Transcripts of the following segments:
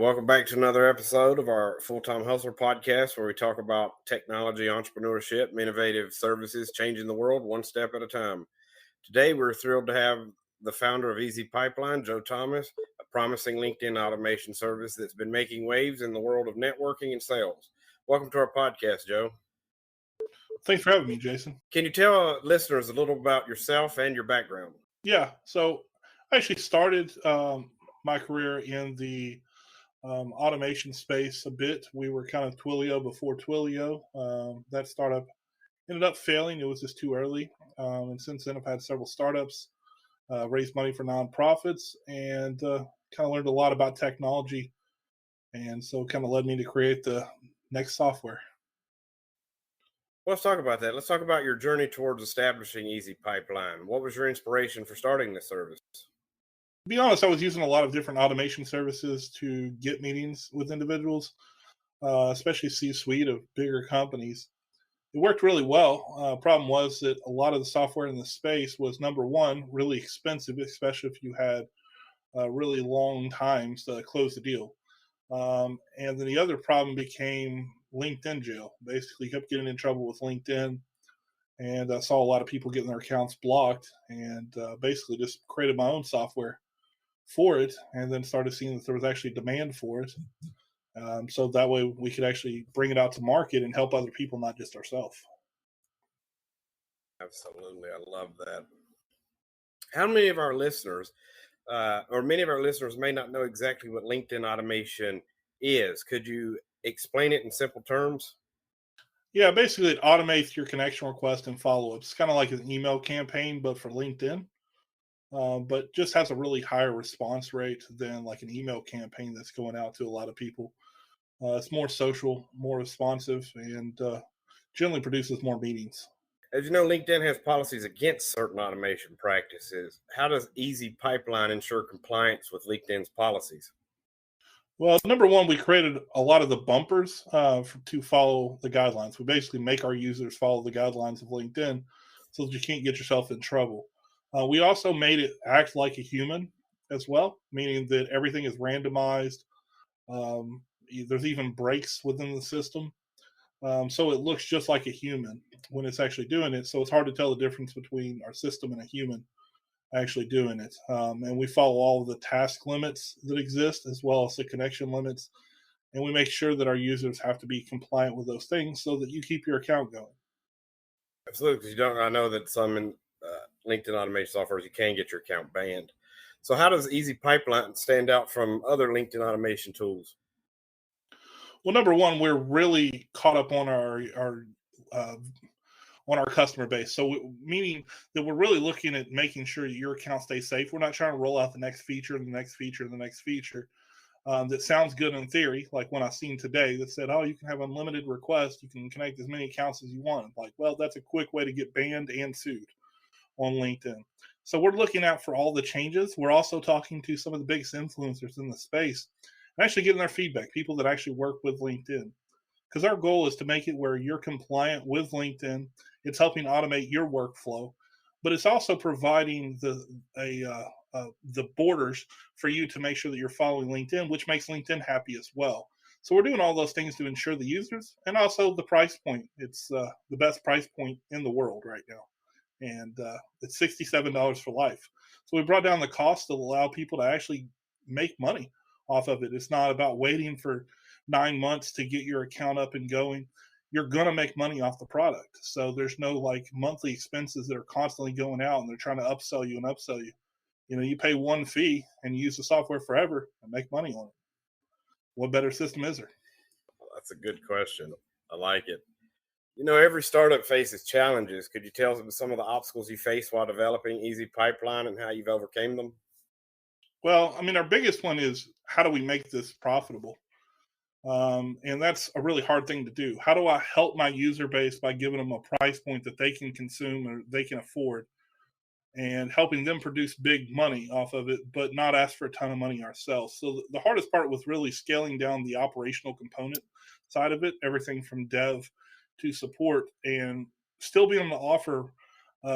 Welcome back to another episode of our Full-Time Hustler podcast, where we talk about technology, entrepreneurship, and innovative services changing the world one step at a time. Today, we're thrilled to have the founder of Easy Pipeline, Joe Thomas, a promising LinkedIn automation service that's been making waves in the world of networking and sales. Welcome to our podcast, Joe. Thanks for having me, Jason. Can you tell listeners a little about yourself and your background? Yeah, so I actually started my career in the automation space a bit. We were kind of Twilio before Twilio. That startup ended up failing. It was just too early. And since then, I've had several startups, raised money for nonprofits, and kind of learned a lot about technology. And so it kind of led me to create the next software. Let's talk about that. Let's talk about your journey towards establishing Easy Pipeline. What was your inspiration for starting this service? To be honest, I was using a lot of different automation services to get meetings with individuals, especially C-suite of bigger companies. It worked really well. Problem was that a lot of the software in the space was, number one, really expensive, especially if you had really long times to close the deal. And then the other problem became LinkedIn jail. Basically, kept getting in trouble with LinkedIn, and I saw a lot of people getting their accounts blocked, and basically just created my own software for it, and then started seeing that there was actually demand for it. So that way we could actually bring it out to market and help other people, not just ourselves. Absolutely. I love that. How many of our listeners, or many of our listeners, may not know exactly what LinkedIn automation is? Could you explain it in simple terms? Yeah, basically it automates your connection request and follow-ups. It's kind of like an email campaign, but for LinkedIn. But just has a really higher response rate than like an email campaign that's going out to a lot of people. It's more social, more responsive, and generally produces more meetings. As you know, LinkedIn has policies against certain automation practices. How does Easy Pipeline ensure compliance with LinkedIn's policies? Well, number one, we created a lot of the bumpers to follow the guidelines. We basically make our users follow the guidelines of LinkedIn so that you can't get yourself in trouble. We also made it act like a human as well, meaning that everything is randomized. Um, there's even breaks within the system. So it looks just like a human when it's actually doing it. So it's hard to tell the difference between our system and a human actually doing it. And we follow all of the task limits that exist as well as the connection limits. And we make sure that our users have to be compliant with those things so that you keep your account going. Absolutely, because you don't. I know that some in LinkedIn automation softwares you can get your account banned. So, how does Easy Pipeline stand out from other LinkedIn automation tools? Well, number one, we're really caught up uh, on our customer base. So, meaning that we're really looking at making sure that your account stays safe. We're not trying to roll out the next feature, and the next feature, and the next feature. That sounds good in theory, like when I seen today that said, "Oh, you can have unlimited requests. You can connect as many accounts as you want." Like, well, that's a quick way to get banned and sued on LinkedIn. So we're looking out for all the changes. We're also talking to some of the biggest influencers in the space and actually getting their feedback, people that actually work with LinkedIn. Because our goal is to make it where you're compliant with LinkedIn. It's helping automate your workflow, but it's also providing the borders for you to make sure that you're following LinkedIn, which makes LinkedIn happy as well. So we're doing all those things to ensure the users and also the price point. It's the best price point in the world right now, and it's $67 for life. So we brought down the cost to allow people to actually make money off of it. It's not about waiting for 9 months to get your account up and going. You're going to make money off the product. So there's no like monthly expenses that are constantly going out and they're trying to upsell you and upsell you. You know, you pay one fee and you use the software forever and make money on it. What better system is there? That's a good question. I like it. You know, every startup faces challenges. Could you tell us some of the obstacles you faced while developing Easy Pipeline and how you've overcame them? Well, I mean, our biggest one is how do we make this profitable? And that's a really hard thing to do. How do I help my user base by giving them a price point that they can consume or they can afford and helping them produce big money off of it, but not ask for a ton of money ourselves? So the hardest part was really scaling down the operational component side of it, everything from dev to support, and still being able to offer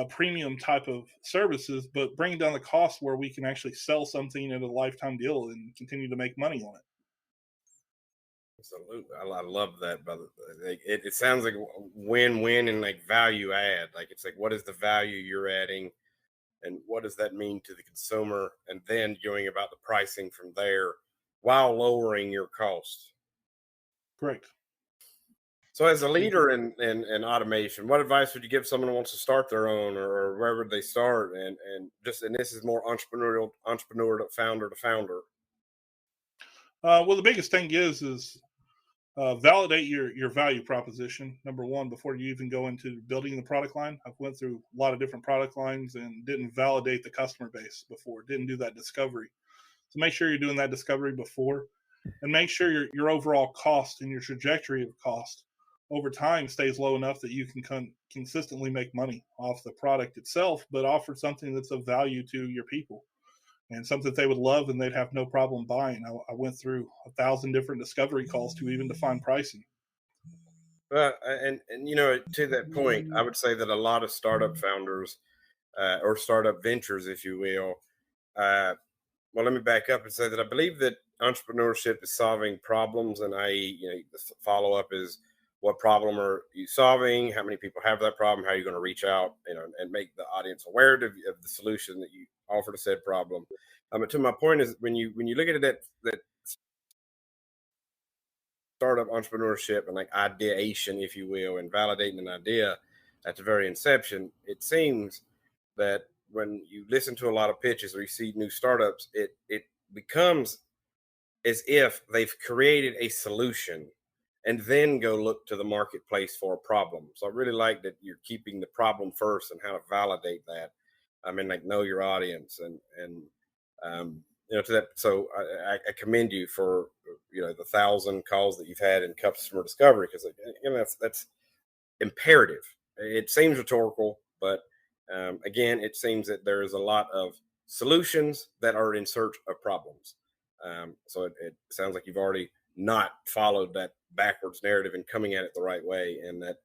premium type of services, but bringing down the cost where we can actually sell something at a lifetime deal and continue to make money on it. Absolutely. I love that, brother. It sounds like a win-win and like value add. Like it's like, what is the value you're adding, and what does that mean to the consumer, and then going about the pricing from there while lowering your costs. Correct. So, as a leader in automation, what advice would you give someone who wants to start their own, or wherever they start, and this is more entrepreneur to founder. Well, the biggest thing is validate your value proposition. Number one, before you even go into building the product line. I've went through a lot of different product lines and didn't validate the customer base before. Didn't do that discovery. So make sure you're doing that discovery before, and make sure your overall cost and your trajectory of cost over time stays low enough that you can consistently make money off the product itself, but offer something that's of value to your people and something that they would love and they'd have no problem buying. I went through 1,000 different discovery calls to even define pricing. And to that point, I would say that a lot of startup founders or startup ventures, if you will, uh, well, let me back up and say that I believe that entrepreneurship is solving problems, and i.e., the follow up is what problem are you solving? How many people have that problem? How are you going to reach out, and make the audience aware of the solution that you offer to said problem? But to my point is when you look at it that startup entrepreneurship and like ideation, if you will, and validating an idea at the very inception, it seems that when you listen to a lot of pitches or you see new startups, it becomes as if they've created a solution and then go look to the marketplace for a problem. So I really like that you're keeping the problem first and how to validate that. I mean, like know your audience and to that. So I commend you for the 1,000 calls that you've had in customer discovery, because that's imperative. It seems rhetorical, but again, it seems that there is a lot of solutions that are in search of problems. So it sounds like you've already not followed that backwards narrative and coming at it the right way. And that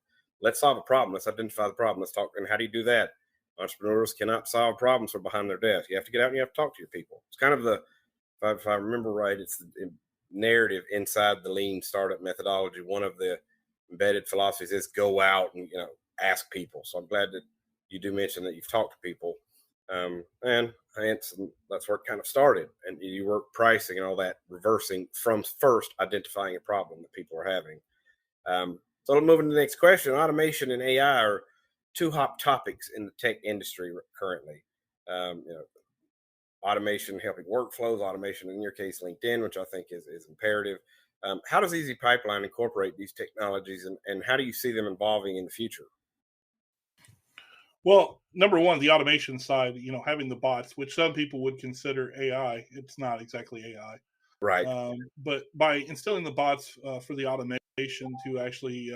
let's solve a problem. Let's identify the problem. Let's talk. And how do you do that? Entrepreneurs cannot solve problems from behind their desk. You have to get out and you have to talk to your people. It's kind of if I remember right, it's the narrative inside the lean startup methodology. One of the embedded philosophies is go out and ask people. So I'm glad that you do mention that you've talked to people, and that's where it kind of started. And you work pricing and all that, reversing from first identifying a problem that people are having. So moving to the next question, automation and AI are two hot topics in the tech industry currently. Automation helping workflows, automation in your case LinkedIn, which I think is imperative. How does Easy Pipeline incorporate these technologies, and how do you see them evolving in the future? Well, number one, the automation side, having the bots, which some people would consider AI, it's not exactly AI. Right. But by instilling the bots for the automation to actually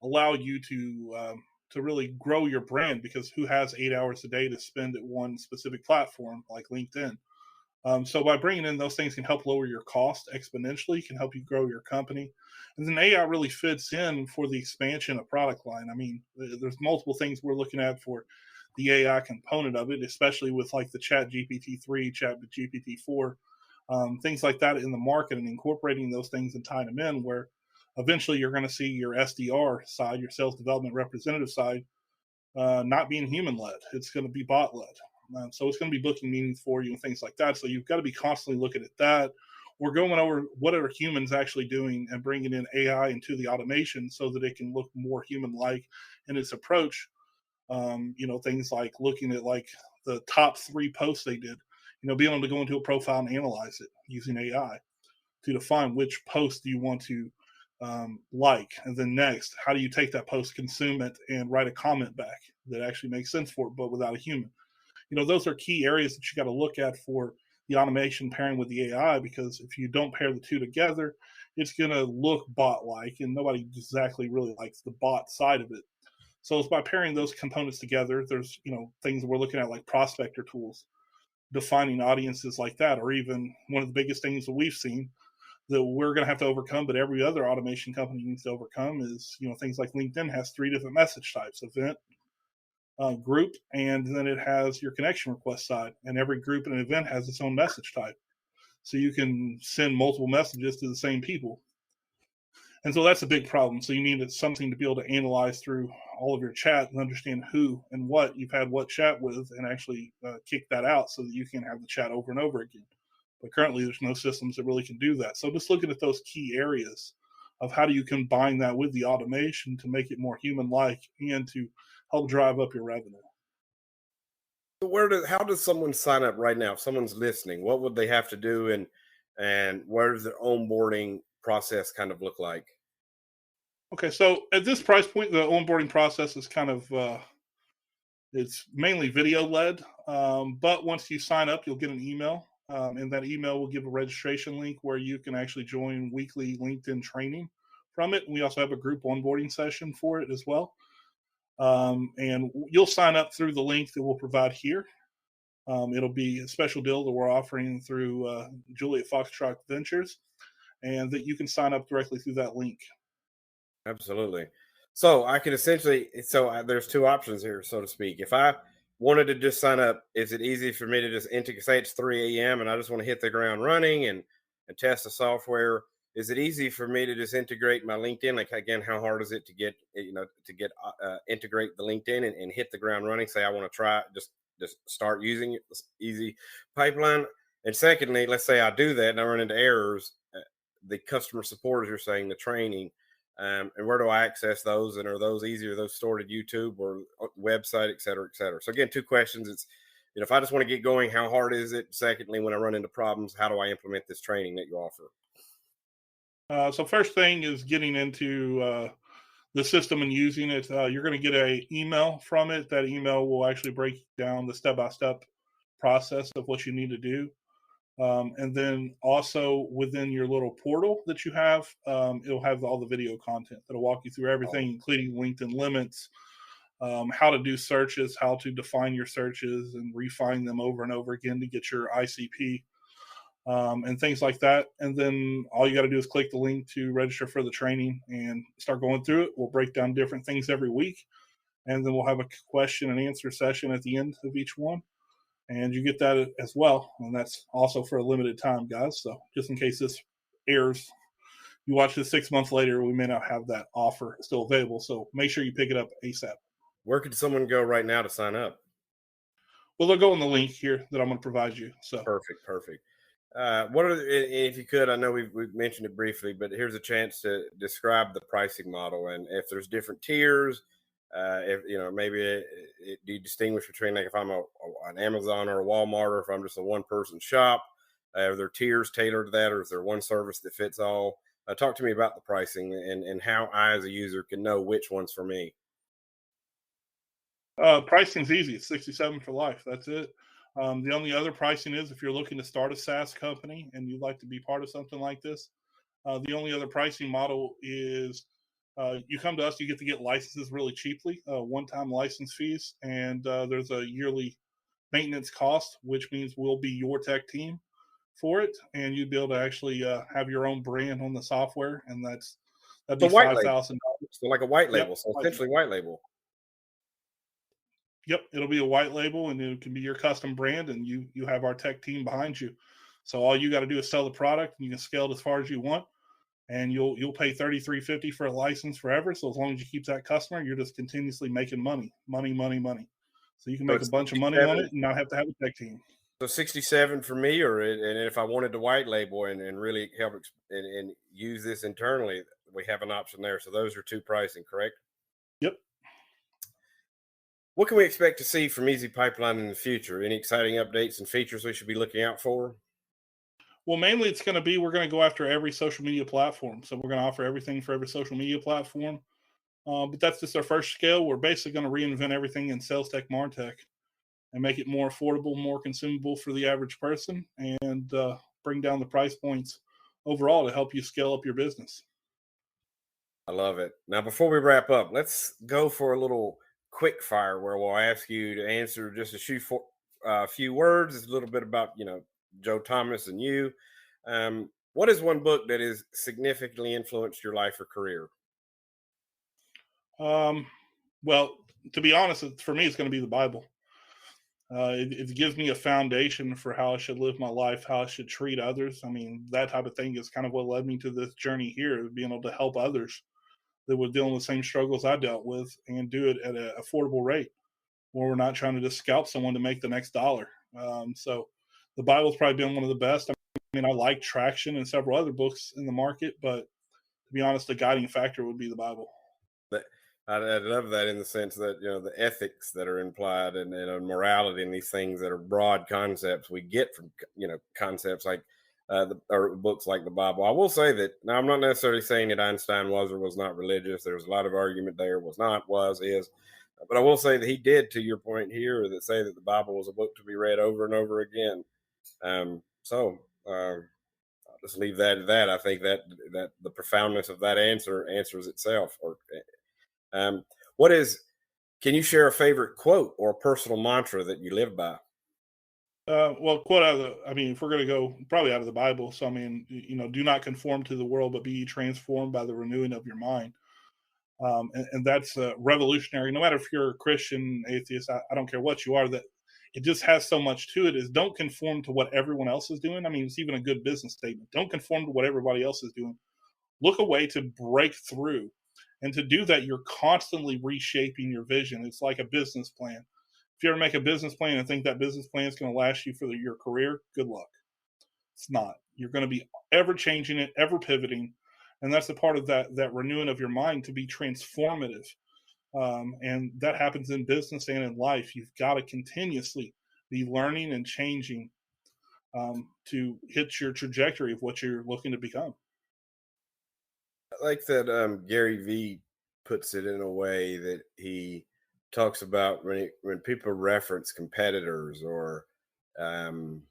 allow you to really grow your brand, because who has 8 hours a day to spend at one specific platform like LinkedIn? So by bringing in those things can help lower your cost exponentially, can help you grow your company. And then AI really fits in for the expansion of product line. I mean, there's multiple things we're looking at for the AI component of it, especially with like the Chat GPT-3, Chat GPT-4, things like that in the market, and incorporating those things and tying them in, where eventually you're going to see your SDR side, your sales development representative side, not being human led. It's going to be bot led. So it's going to be booking meetings for you and things like that. So you've got to be constantly looking at that. We're going over what are humans actually doing and bringing in AI into the automation so that it can look more human-like in its approach. Things like looking at like the top 3 posts they did, being able to go into a profile and analyze it using AI to define which post do you want to like. And then next, how do you take that post, consume it, and write a comment back that actually makes sense for it, but without a human? Those are key areas that you got to look at for the automation pairing with the AI, because if you don't pair the two together, it's going to look bot-like, and nobody exactly really likes the bot side of it. So it's by pairing those components together. There's, things that we're looking at like prospector tools, defining audiences like that, or even one of the biggest things that we've seen that we're going to have to overcome, but every other automation company needs to overcome is, things like LinkedIn has 3 different message types: event, group, and then it has your connection request side. And every group and event has its own message type. So you can send multiple messages to the same people. And so that's a big problem. So you need something to be able to analyze through all of your chat and understand who and what you've had what chat with, and actually kick that out so that you can have the chat over and over again. But currently, there's no systems that really can do that. So just looking at those key areas of how do you combine that with the automation to make it more human-like and to help drive up your revenue. So how does someone sign up right now? If someone's listening, what would they have to do, and where does their onboarding process kind of look like? Okay, so at this price point, the onboarding process is kind of it's mainly video led. But once you sign up, you'll get an email, and that email will give a registration link where you can actually join weekly LinkedIn training from it. We also have a group onboarding session for it as well. And you'll sign up through the link that we'll provide here. It'll be a special deal that we're offering through Juliet Foxtrot Ventures, and that you can sign up directly through that link. Absolutely. So I could there's two options here, so to speak. If I wanted to just sign up, is it easy for me to just say it's 3 a.m. and I just want to hit the ground running and test the software? Is it easy for me to just integrate my LinkedIn? Like, again, how hard is it to get, integrate the LinkedIn and hit the ground running? Say I want to try, just start using it, this easy pipeline. And secondly, let's say I do that and I run into errors, the customer support, as you're saying, the training, and where do I access those? And are those easier? Are those stored at YouTube or website, et cetera, et cetera? So again, two questions. It's, if I just want to get going, how hard is it? Secondly, when I run into problems, how do I implement this training that you offer? So first thing is getting into the system and using it. You're going to get an email from it. That email will actually break down the step-by-step process of what you need to do. And then also within your little portal that you have, it'll have all the video content that'll walk you through everything, including LinkedIn limits, how to do searches, how to define your searches and refine them over and over again to get your ICP, and things like that. And then all you got to do is click the link to register for the training and start going through it. We'll break down different things every week, and then we'll have a question and answer session at the end of each one. And you get that as well. And that's also for a limited time, guys. So just in case this airs, you watch this 6 months later, we may not have that offer still available. So make sure you pick it up ASAP. Where could someone go right now to sign up? Well, they'll go on the link here that I'm going to provide you. So Perfect. What are if you could? I know we've mentioned it briefly, but here's a chance to describe the pricing model and if there's different tiers. If maybe do you distinguish between, like, if I'm an Amazon or a Walmart, or if I'm just a one person shop? Are there tiers tailored to that, or is there one service that fits all? Talk to me about the pricing and how I, as a user, can know which one's for me. pricing's easy. It's 67 for life. That's it. The only other pricing is if you're looking to start a SaaS company and you'd like to be part of something like this. The only other pricing model is you come to us, you get to get licenses really cheaply, one-time license fees, and there's a yearly maintenance cost, which means we'll be your tech team for it, and you'd be able to actually have your own brand on the software, and that'd So be white label, $5,000. so like a white Yep. label, so essentially white label. Yep, it'll be a white label, and it can be your custom brand, and you have our tech team behind you. So all you got to do is sell the product, and you can scale it as far as you want, and you'll pay $33.50 for a license forever. So as long as you keep that customer, you're just continuously making money. So you can So make a it's bunch of money on it and not have to have a tech team. So 67 for me, and if I wanted to white label and really help and use this internally, we have an option there. So those are two pricing, correct? Yep. What can we expect to see from Easy Pipeline in the future? Any exciting updates and features we should be looking out for? Well, mainly it's going to be we're going to go after every social media platform. So we're going to offer everything for every social media platform. But that's just our first scale. We're basically going to reinvent everything in sales tech, martech, and make it more affordable, more consumable for the average person, and bring down the price points overall to help you scale up your business. I love it. Now, before we wrap up, let's go for a little quick fire where we'll ask you to answer just few words. It's a little bit about, Joe Thomas and you. What is one book that has significantly influenced your life or career? Well, to be honest, for me, it's going to be the Bible. It gives me a foundation for how I should live my life, how I should treat others. I mean, that type of thing is kind of what led me to this journey here, being able to help others that were dealing with the same struggles I dealt with and do it at an affordable rate, where we're not trying to just scalp someone to make the next dollar. So the Bible's probably been one of the best. I mean, I like Traction and several other books in the market, but to be honest, the guiding factor would be the Bible. But I love that in the sense that the ethics that are implied and morality and these things that are broad concepts we get from concepts like or books like the Bible. I will say that now I'm not necessarily saying that Einstein was or was not religious. There's a lot of argument there. Was not, was, is. But I will say that he did, to your point here, that say that the Bible was a book to be read over and over again. So I'll just leave that at that. I think that the profoundness of that answer answers itself. Or um, what is? Can you share a favorite quote or a personal mantra that you live by? Well, quote out of I mean, if we're going to go probably out of the Bible, so I mean, do not conform to the world, but be ye transformed by the renewing of your mind. And that's revolutionary. No matter if you're a Christian, atheist, I don't care what you are. That it just has so much to it. Is don't conform to what everyone else is doing. I mean, it's even a good business statement. Don't conform to what everybody else is doing. Look a way to break through, and to do that, you're constantly reshaping your vision. It's like a business plan. If you ever make a business plan and think that business plan is going to last you for your career, good luck. It's not. You're going to be ever changing it, ever pivoting, and that's the part of that renewing of your mind to be transformative. And that happens in business and in life. You've got to continuously be learning and changing to hit your trajectory of what you're looking to become. I like that Gary V puts it in a way that he talks about when people reference competitors or um,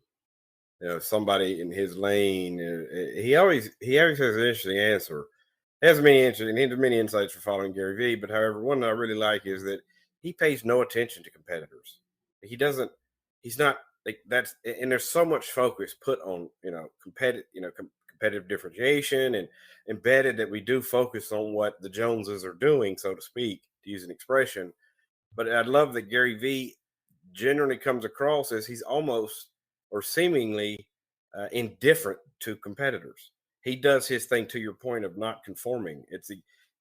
somebody in his lane. He always has an interesting answer. He has many insights for following Gary Vee. But however, one that I really like is that he pays no attention to competitors. He doesn't. He's not like that's. And there's so much focus put on competitive differentiation and embedded that we do focus on what the Joneses are doing, so to speak, to use an expression. But I love that Gary Vee generally comes across as he's almost or seemingly indifferent to competitors. He does his thing, to your point of not conforming.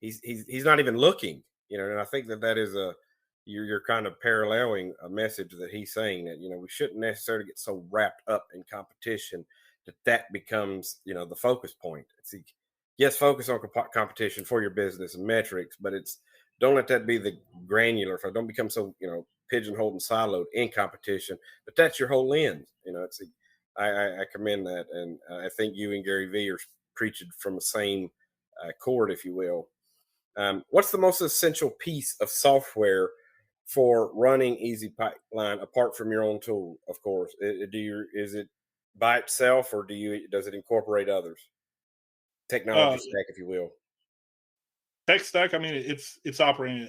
He's not even looking, and I think that is you're kind of paralleling a message that he's saying that we shouldn't necessarily get so wrapped up in competition that becomes the focus point. Yes, focus on competition for your business and metrics, but don't let that be the granular. Don't become so pigeonholed and siloed in competition. But that's your whole lens. I commend that, and I think you and Gary Vee are preaching from the same chord, if you will. What's the most essential piece of software for running Easy Pipeline apart from your own tool? Of course, is it by itself, or does it incorporate others? Uh, Technology stack, if you will. Tech stack. I mean, it's operating.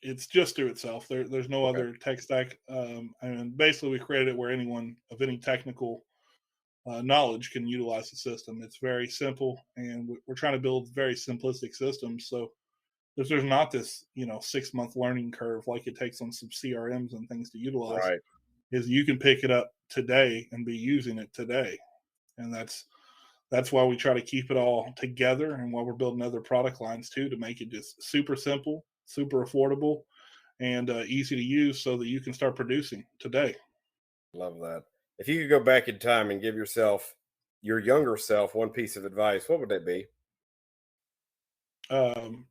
It's just through itself. There's no Okay. other tech stack. And basically, we created it where anyone of any technical knowledge can utilize the system. It's very simple, and we're trying to build very simplistic systems. So there's not this 6-month learning curve like it takes on some CRMs and things to utilize. Right. Is you can pick it up today and be using it today, and that's why we try to keep it all together, and why we're building other product lines too, to make it just super simple, super affordable, and easy to use, so that you can start producing today. Love that. If you could go back in time and give your younger self, one piece of advice, what would that be? Um,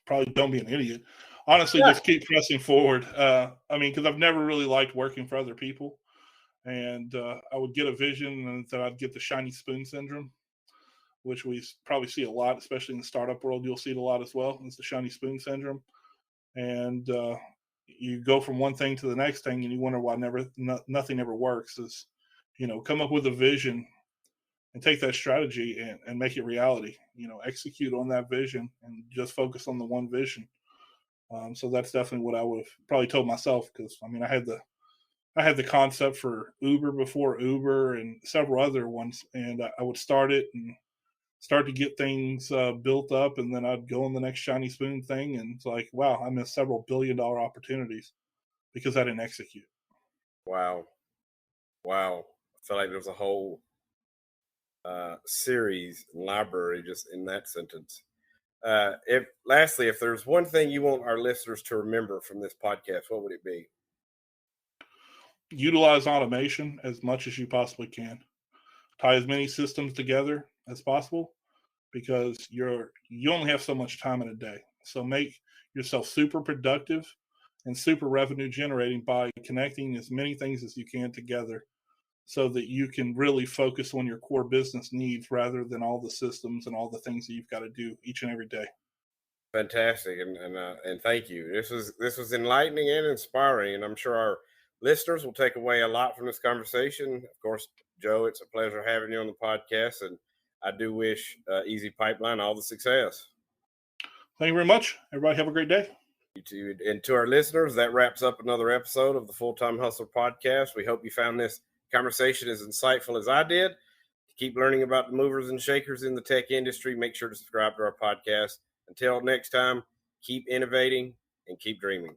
Probably don't be an idiot. Honestly, just keep pressing forward. I mean, because I've never really liked working for other people, and I would get a vision, and then I'd get the shiny spoon syndrome, which we probably see a lot, especially in the startup world. You'll see it a lot as well. It's the shiny spoon syndrome, and you go from one thing to the next thing, and you wonder why nothing ever works. Is come up with a vision and take that strategy and make it reality. Execute on that vision and just focus on the one vision. So that's definitely what I would have probably told myself, because I mean I had the concept for Uber before Uber and several other ones, and I would start it and start to get things built up, and then I'd go on the next shiny spoon thing, and it's like, wow, I missed several billion-dollar opportunities because I didn't execute. Wow. Wow. I feel like there's a whole series library just in that sentence. If lastly, if there's one thing you want our listeners to remember from this podcast, what would it be? Utilize automation as much as you possibly can. Tie as many systems together as possible because you only have so much time in a day. So make yourself super productive and super revenue generating by connecting as many things as you can together so that you can really focus on your core business needs rather than all the systems and all the things that you've got to do each and every day. Fantastic, and thank you. This was enlightening and inspiring, and I'm sure our listeners will take away a lot from this conversation. Of course, Joe, it's a pleasure having you on the podcast, and I do wish Easy Pipeline all the success. Thank you very much. Everybody have a great day. You too. And to our listeners, that wraps up another episode of the Full Time Hustler podcast. We hope you found this conversation as insightful as I did. To keep learning about the movers and shakers in the tech industry, make sure to subscribe to our podcast. Until next time, keep innovating and keep dreaming.